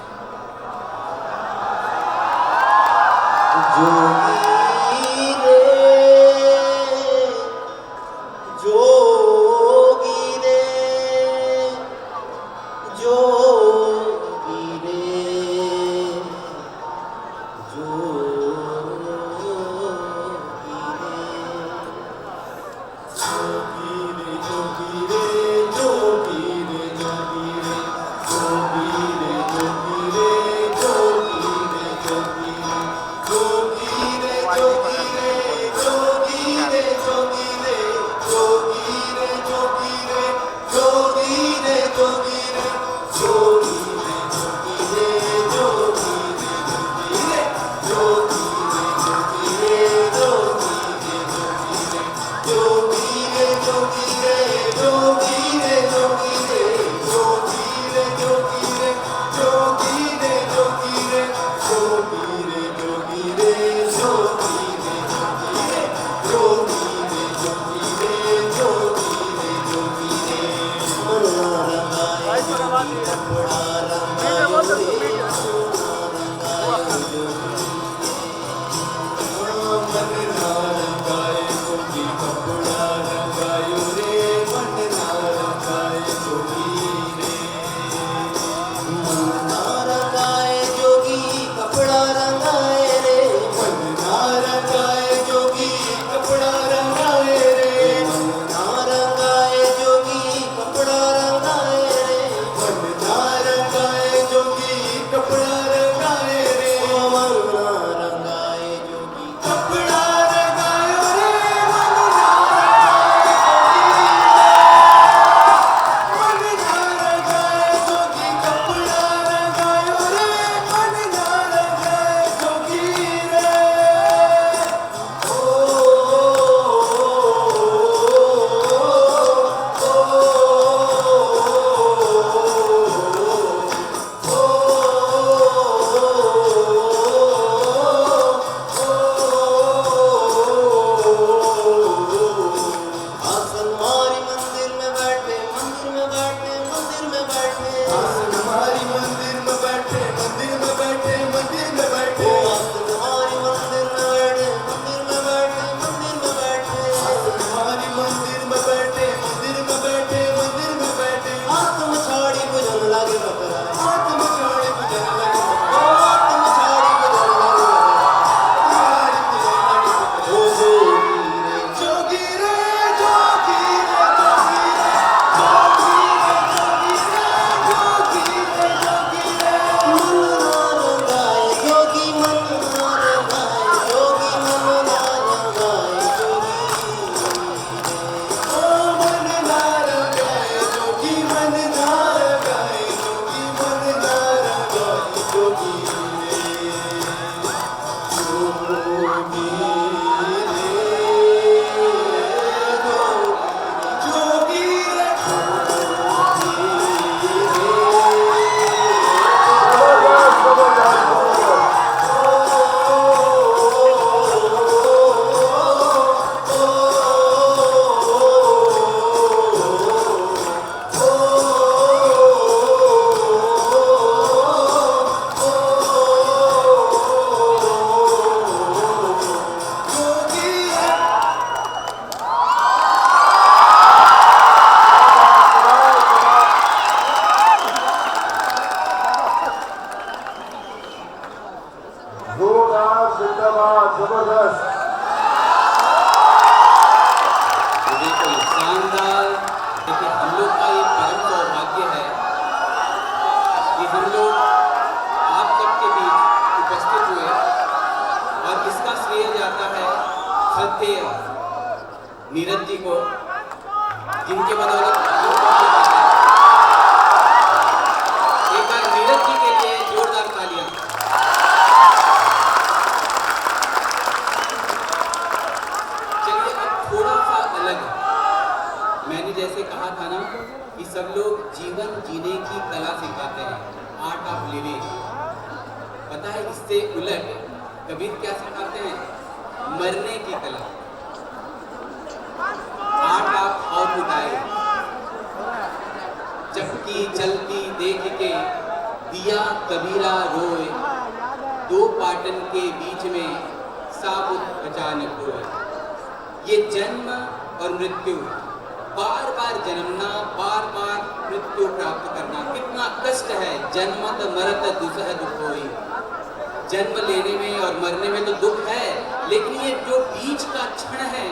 जोगी रे जोगी रे जोगी रे जोगी रे को जिनके बदौलत एक बार नीरज जी के लिए जोरदार तालियां। चलिए अब थोड़ा सा अलग, मैंने जैसे कहा था ना कि सब लोग जीवन जीने की कला सिखाते हैं, आर्ट ऑफ लिविंग। पता है इससे उलट कबीर क्या सिखाते हैं? मरने की कला, art of how to die. चक्की चलती देख के दिया कबीरा रोए, दो पाटन के बीच में साबुत अचानक हुए। ये जन्म और मृत्यु, बार बार जन्मना, बार बार मृत्यु प्राप्त करना, कितना कष्ट है। जन्मत मरत दुसह दुख होई। जन्म लेने में और मरने में तो दुख है, लेकिन ये जो बीच का क्षण है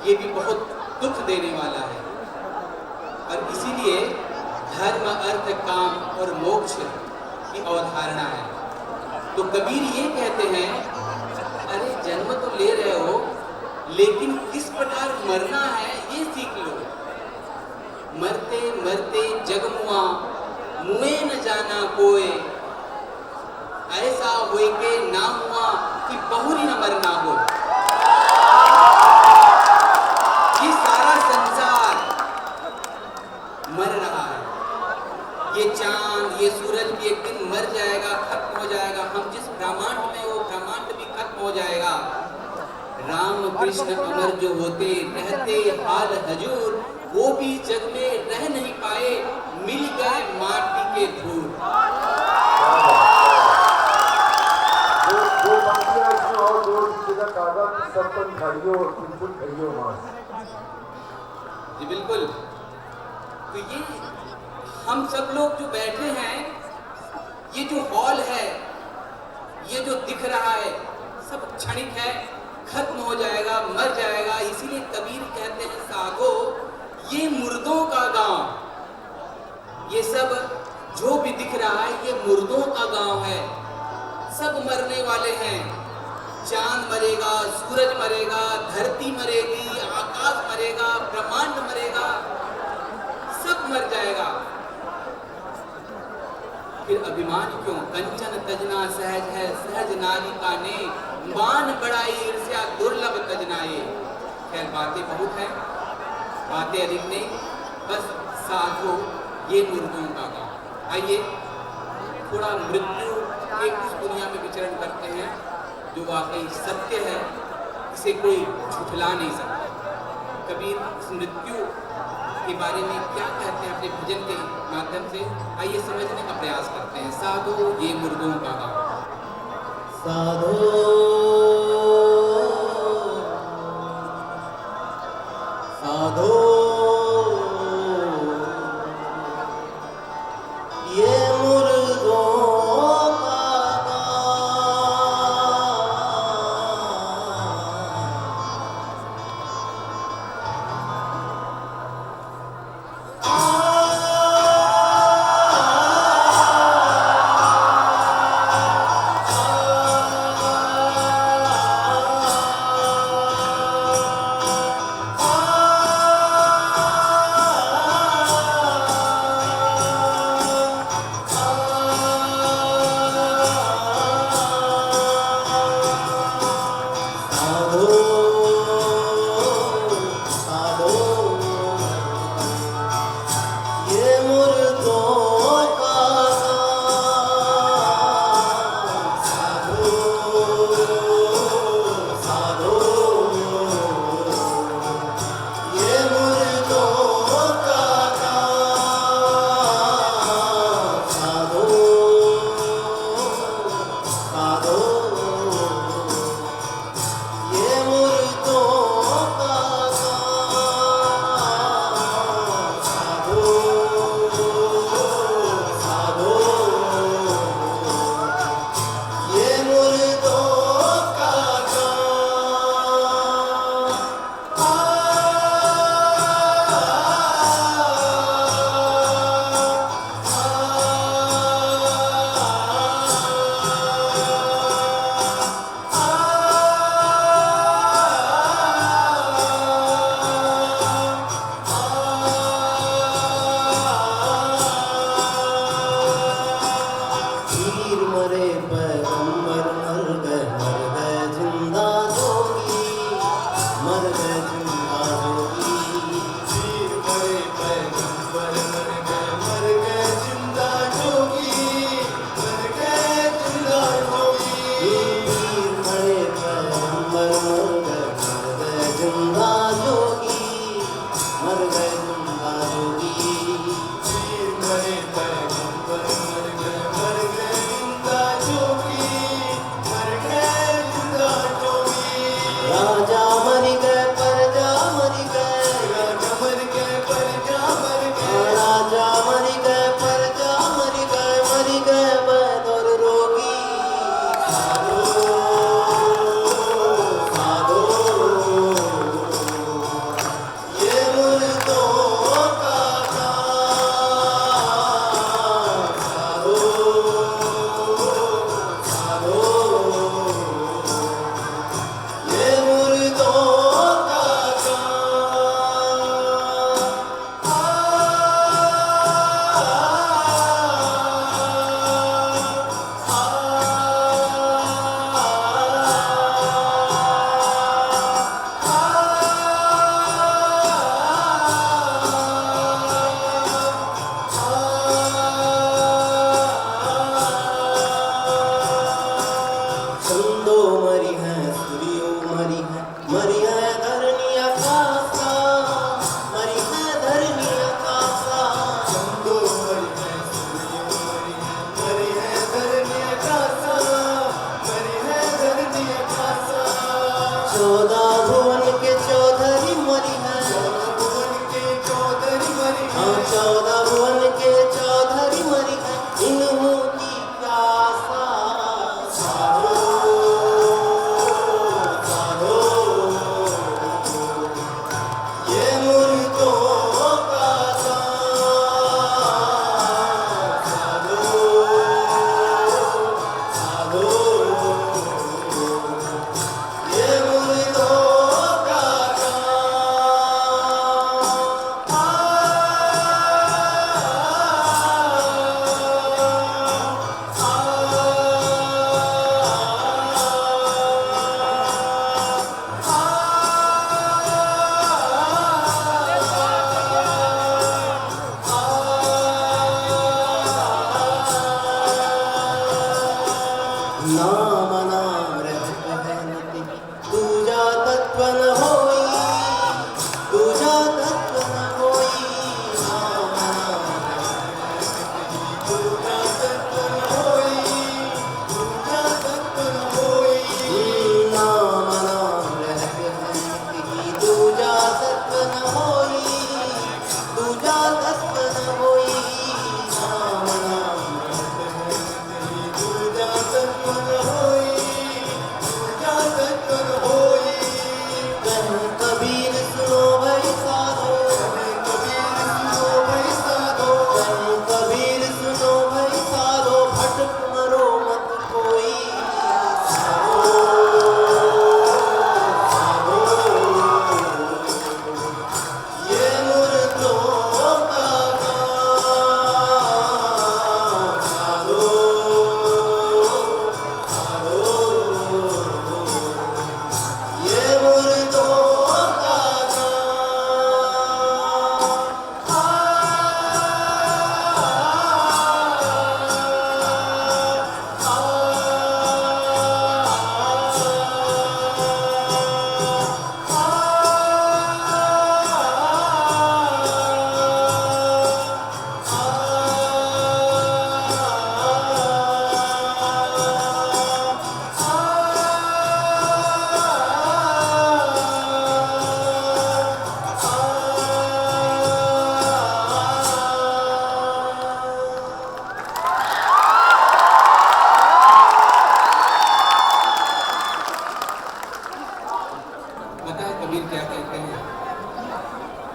ये भी बहुत दुख देने वाला है। और इसीलिए धर्म अर्थ काम और मोक्ष की अवधारणा है। तो कबीर ये कहते हैं, अरे जन्म तो ले रहे हो लेकिन किस प्रकार मरना है ये सीख लो। मरते मरते जग मुआ, मुए न जाना कोई। ऐसा होए के ना हुआ कि बहुरी न मरना हो। ये सारा संसार मर रहा है। ये चांद, ये सूरज भी एक दिन मर जाएगा, खत्म हो जाएगा। हम जिस ब्रह्मांड में, वो ब्रह्मांड भी खत्म हो जाएगा। राम कृष्ण अमर जो होते रहते हाल हजूर, वो भी जग में रह नहीं पाए, मिल गए माटी के धूल। दो पंक्तियां इसमें और जोड़ दीजिएगा, कागा सरपन खाइयो और चुनचुन खाइयो मांस। जी बिल्कुल। तो ये हम सब लोग जो बैठे हैं, ये जो हॉल है, ये जो दिख रहा है, सब क्षणिक है, खत्म हो जाएगा, मर जाएगा। इसीलिए कबीर कहते हैं, साधो ये मुर्दों का गांव। ये सब जो भी दिख रहा है ये मुर्दों का गांव है। सब मरने वाले हैं। चांद मरेगा, सूरज मरेगा, धरती मरेगी, आकाश मरेगा, ब्रह्मांड मरेगा, सब मर जाएगा। फिर अभिमान क्यों? कंचन तजना सहज है, सहज नारी का ने, मान बड़ाई ईर्ष्या दुर्लभ तजनाए। खैर बातें बहुत हैं, बातें अधिक नहीं, बस साधो ये मुर्दों का गांव। आइए थोड़ा मृत्यु के उस दुनिया में विचरण करते हैं जो वाकई सत्य है, इसे कोई झुठला नहीं सकता। कबीर इस मृत्यु के बारे में क्या कहते हैं अपने भजन के माध्यम से, आइए समझने का प्रयास करते हैं। साधो ये मुर्दों का गांव। साधो साधो ये मुर्दों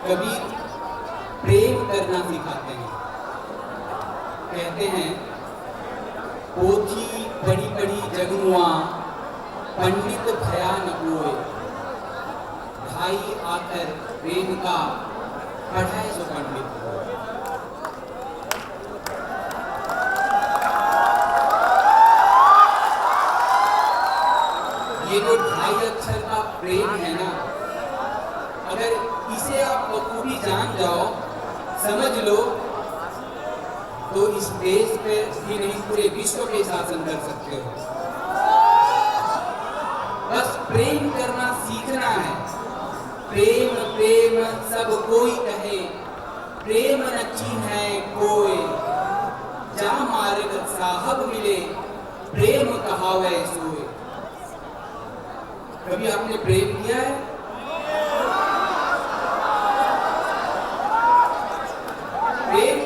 कबीर प्रेम करना सिखाते हैं। कहते हैं पोथी बड़ी बड़ी जगमुआ पंडित भया न कोय, भाई आकर प्रेम का पढ़ाए जो पंडित हो। ये जो 2.5 अक्षर का प्रेम है ना, अगर इसे आप बखूबी जान जाओ, समझ लो, तो इस देश पे ही नहीं पूरे विश्व पे शासन कर सकते हो। बस प्रेम करना सीखना है। प्रेम प्रेम सब कोई कहे, प्रेम न चिन्हे कोई, जा मार्ग साहब मिले, प्रेम कहावे सोए। कभी आपने प्रेम किया है? प्रेम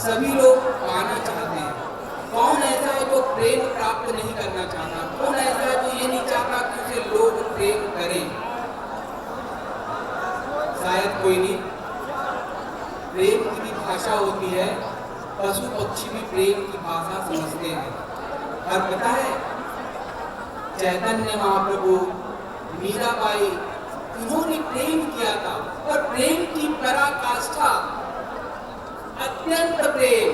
सभी लोग पाना चाहते हैं। कौन ऐसा है जो प्रेम प्राप्त नहीं करना चाहता? कौन ऐसा है जो ये नहीं चाहता कि उसे लोग प्रेम करें? शायद कोई नहीं। प्रेम की भी भाषा होती है, पशु पक्षी भी प्रेम की भाषा समझते हैं। और पता है, चैतन्य महाप्रभु, मीराबाई, इन्होंने प्रेम किया था, और प्रेम की पराकाष्ठा अत्यंत प्रेम,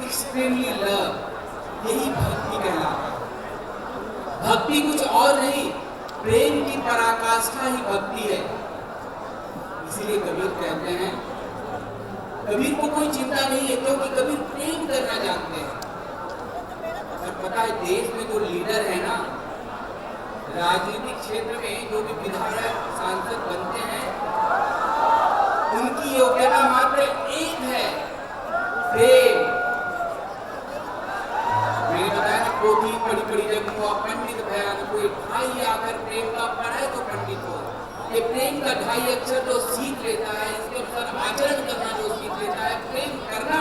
एक्सट्रीमली लव, यही भक्ति कहलाता है। भक्ति कुछ और नहीं, प्रेम की पराकाष्ठा ही भक्ति है। इसीलिए कबीर कहते हैं, कबीर को कोई चिंता नहीं है, क्योंकि कबीर प्रेम करना जानते हैं। और पता है, देश में जो लीडर है ना, राजनीतिक क्षेत्र में जो भी विधायक सांसद बनते हैं, उनकी योग्यता मात्र एक है, प्रेम। मैंने बताया ना, पोथी बड़ी बड़ी जगमुआ पंडित भया न कोय, भाई आकर प्रेम का पढ़ाए तो पंडित हो। ये प्रेम का 2.5 अक्षर जो सीख लेता है, इसके अनुसार आचरण करना जो सीख लेता है, प्रेम करना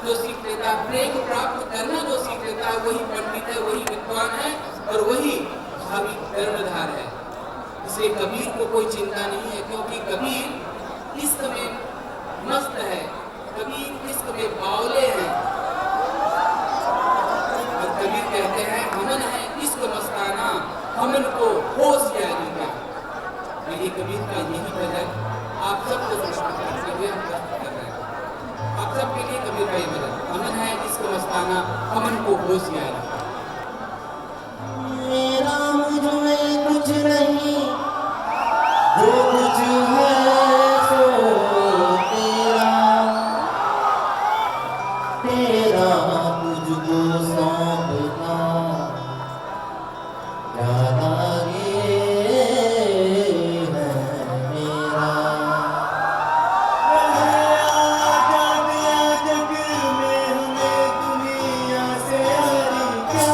जो सीख लेता है, प्रेम प्राप्त करना जो सीख लेता है, वही पंडित है, वही विद्वान है, और वही भावी कर्णधार है। इसलिए कबीर को कोई चिंता नहीं है, क्योंकि कबीर इश्क में मस्त है, कबीर इश्क में बावले हैं। और कबीर कहते हैं, हमन है इश्क मस्ताना, हमन को होशियारी का। ये कबीर का यही भजन आप सबको समर्पित करते हुए हम प्रस्तुत कर रहे हैं। आप सबके लिए कबीर का ये भजन, हमन है इश्क मस्ताना, हमन को होशियारी का। मेरा मुझ में कुछ नहीं, जो कुछ है सो तेरा, तेरा तुझको सौंपना, ज्यादा ये है मेरा। जग में हमें दुनिया से यारी क्या,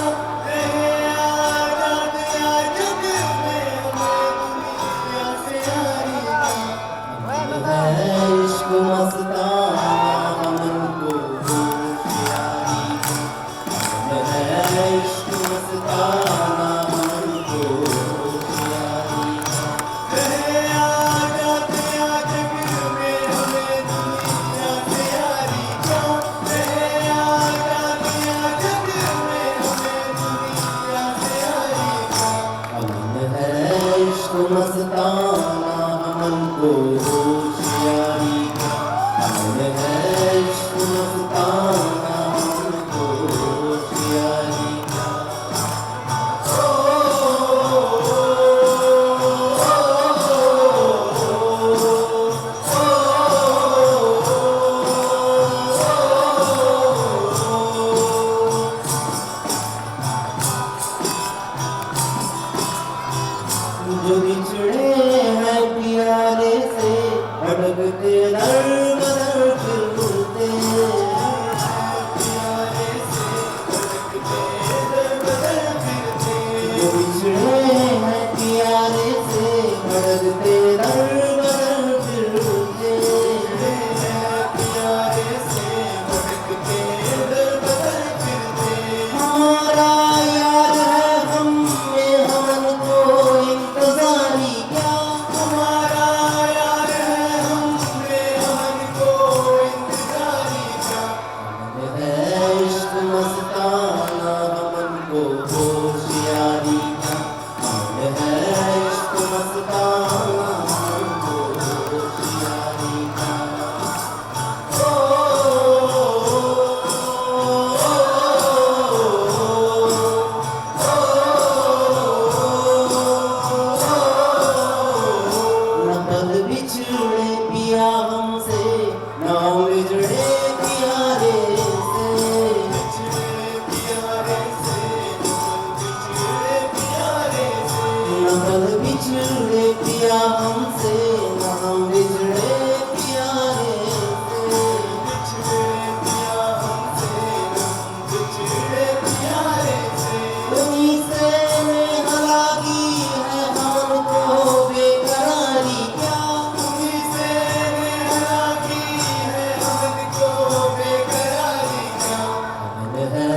इश्क मस्ताना हमन को होशियारी, इश्क मस्ताना हमन को होशियारी। जग में हमें दुनिया से यारी क्या, जग में हमें दुनिया से यारी क्या। हमन है इश्क मस्ताना हमन को होशियारी, हमन है इश्क मस्ताना हमन को होशियारी। जो बिछड़े हैं प्यारे से, भटकते दर बदर फिरते, प्यारे से भटकते दर बदर फिरते। जो बिछड़े हैं प्यारे से, भटकते दर बदर फिरते, प्यारे से भटकते दर बदर फिरते। हमारा यार है हम में, हमन को इंतजारी क्या, हमारा यार है किया हमसे, नाम बिछड़े प्यारे से, नकल बिछड़े किया हमसे, नाम बिछड़े प्यारे से, उन्हीं से हला की है हमको बेकरारी क्या, उन्हीं से हला की है हमको बेकरारी क्या, मन है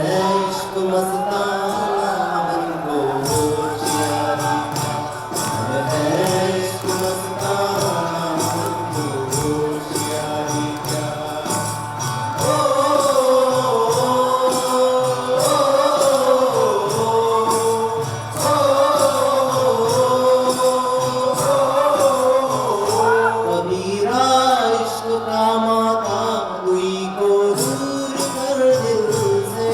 इश्क मस्ताना हमको होशियारी क्या, मन है इश्क मस्ताना हमको होशियारी क्या। कबीरा इश्क का माता दुई को दूर कर दिल से,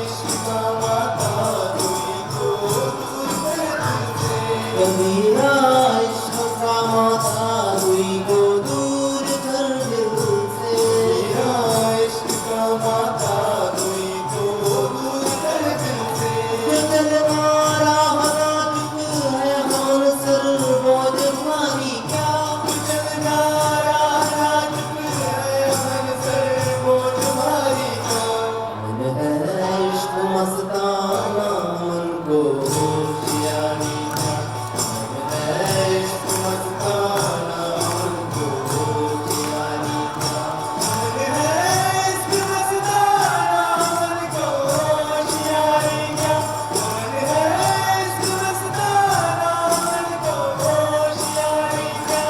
इश्क का माता दुई को दूर कर दिल से, कबीरा इश्क का माता दुई को दूर कर दिल से, इश्क का माता दुई को दूर कर दिल से, दिल मारा हरा चुप है हम सर बोझ भारी क्या, दिल मारा हरा चुप है हम सर बोझ भारी क्या, मन है इश्क मस्ताना मन को होशियारी क्या, मन है इश्क मस्ताना मन को होशियारी क्या, मन है इश्क मस्ताना मन को होशियारी क्या, मन है इश्क मस्ताना मन को होशियारी क्या।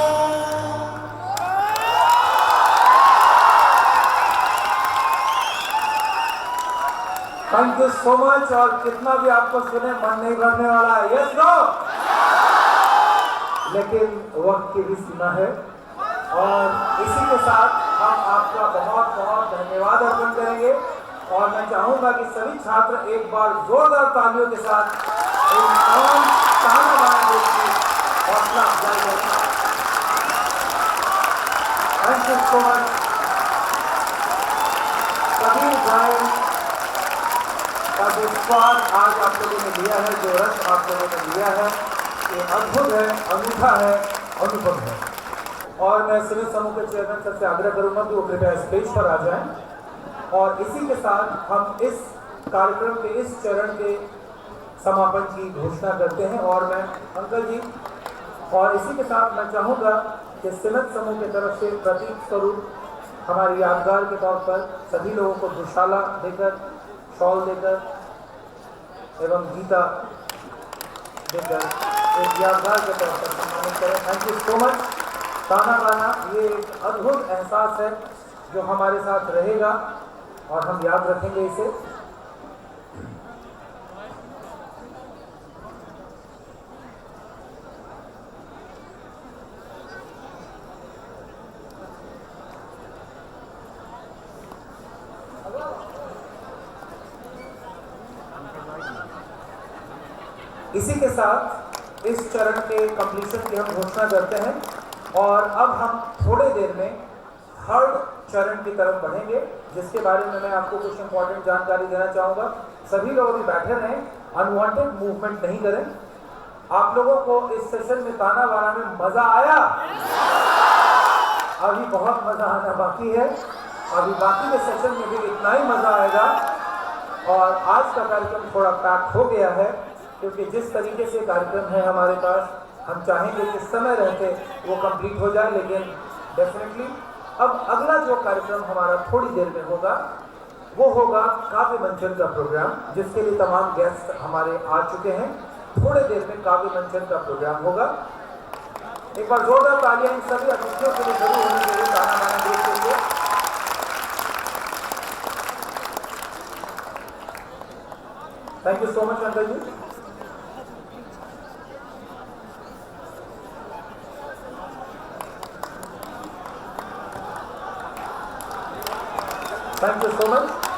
Thank you so much. और कितना भी आपको सुने मन नहीं भरने वाला है, यस नो, लेकिन वक्त की भी सीमा है। और इसी के साथ हम आपका बहुत बहुत धन्यवाद अर्पण करेंगे। और मैं चाहूंगा कि सभी छात्र एक बार जोरदार तालियों के साथ इन तमाम ताना बाना ग्रुप की हौसला अफजाई करें। Thank you so much. Kabir गायन का जो स्वाद आज आप लोगों ने लिया है, जो रस आप लोगों ने लिया है, ये अद्भुत है, अनूठा है, अनुभव है। और मैं सिविल समूह के चेयरमैन सर से आग्रह करूंगा कि वो कृपया स्टेज पर आ जाएं। और इसी के साथ हम इस कार्यक्रम के इस चरण के समापन की घोषणा करते हैं। और मैं अंकल जी, और इसी के साथ मैं चाहूँगा कि सिविल समूह की तरफ से प्रतीक स्वरूप हमारी यादगार के तौर पर सभी लोगों को दुशाला देकर, शॉल देकर एवं गीता देकर एक यादगार के तौर पर सम्मानित करें। Thank you so much. ताना बाना ये एक अद्भुत एहसास है जो हमारे साथ रहेगा और हम याद रखेंगे इसे। इसी के साथ इस चरण के कंप्लीशन की हम घोषणा करते हैं। और अब हम थोड़े देर में थर्ड चरण की तरफ बढ़ेंगे, जिसके बारे में मैं आपको कुछ इंपॉर्टेंट जानकारी देना चाहूँगा। सभी लोग अभी बैठे रहें, अनवांटेड मूवमेंट नहीं करें। आप लोगों को इस सेशन में ताना बाना में मजा आया? अभी बहुत मजा आना बाकी है। अभी बाकी के सेशन में भी इतना ही मजा आएगा। और आज का कार्यक्रम थोड़ा पैक हो गया है, क्योंकि जिस तरीके से कार्यक्रम है हमारे पास, हम चाहेंगे कि समय रहते वो कंप्लीट हो जाए। लेकिन डेफिनेटली अब अगला जो कार्यक्रम हमारा थोड़ी देर में होगा वो होगा काव्य मंचन का प्रोग्राम, जिसके लिए तमाम गेस्ट हमारे आ चुके हैं। थोड़े देर में काव्य मंचन का प्रोग्राम होगा। एक बार जोरदार तालियां इन सभी अतिथियों के लिए जरूर होनी चाहिए ताना बाना ग्रुप के लिए। Thank you so much uncle जी। Thank you so much.